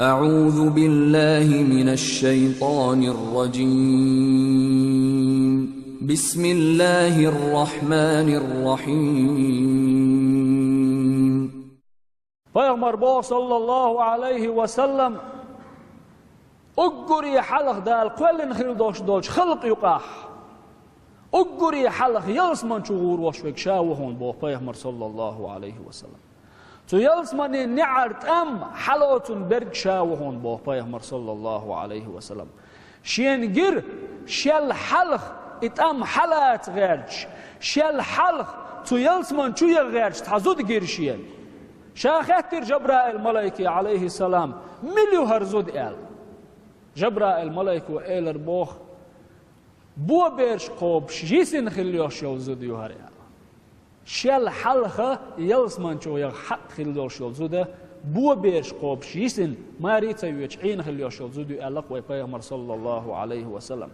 أعوذ بالله من الشيطان الرجيم. بسم الله الرحمن الرحيم. Peygamber sallallahu aleyhi ve sellem اقري حلق دال قلن خلدوش دوش خلق يقاح اقري حلق يلسمن شغور وشوك شاوهون بو Peygamber sallallahu aleyhi ve sellem تو يلسمن نعرت حلوتن برق شاوهون بو Peygamber sallallahu aleyhi ve sellem شين جر شل حلق اتام حلات غيرج شل حلق تو يلسمن شو يغيرج تحزود جرشيل شاخاتر جبرائيل ملائكة عليه السلام مليو هرزود آل جبرائيل ملائكة وآلر بوخ بو بيرش قوب جيسن خليوش يوزود يوهر آل شال حلقة يلسمان شو يغحق خليوش يوزود بو بيرش قوب جيسن ما ريتا يوچعين خليوش يوزود آل لقوي Peygamber صلى الله عليه وسلم